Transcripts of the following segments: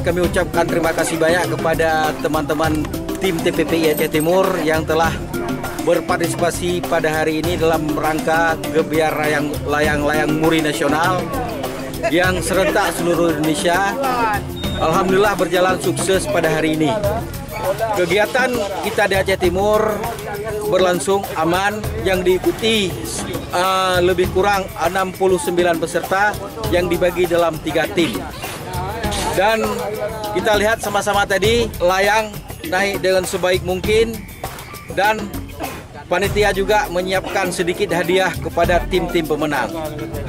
kami ucapkan terima kasih banyak kepada teman-teman tim TPPI Aceh Timur yang telah berpartisipasi pada hari ini dalam rangka Gebiar Layang Muri Nasional yang serentak seluruh Indonesia. Alhamdulillah berjalan sukses pada hari ini. Kegiatan kita di Aceh Timur berlangsung aman yang diikuti lebih kurang 69 peserta yang dibagi dalam 3 tim. Dan kita lihat sama-sama tadi layang naik dengan sebaik mungkin dan panitia juga menyiapkan sedikit hadiah kepada tim-tim pemenang.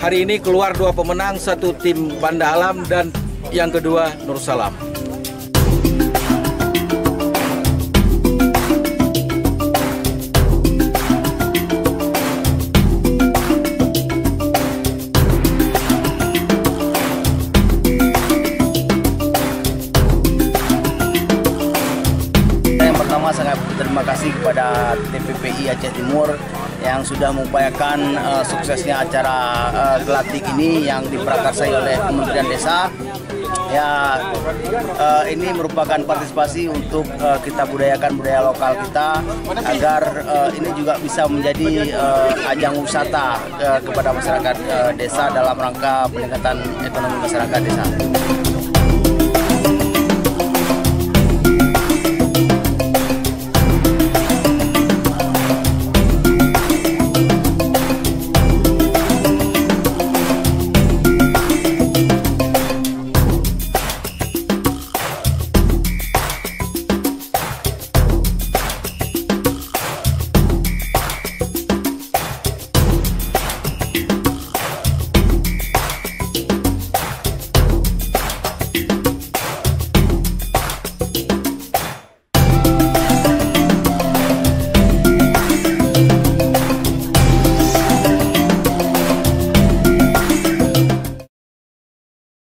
Hari ini keluar 2 pemenang, 1 tim Banda Alam dan yang kedua Nur Salam. Sangat berterima kasih kepada TPPI Aceh Timur yang sudah mengupayakan suksesnya acara Gelatik ini yang diprakarsai oleh Kementerian Desa. Ya, ini merupakan partisipasi untuk kita budayakan budaya lokal kita agar ini juga bisa menjadi ajang wisata kepada masyarakat desa dalam rangka peningkatan ekonomi masyarakat desa.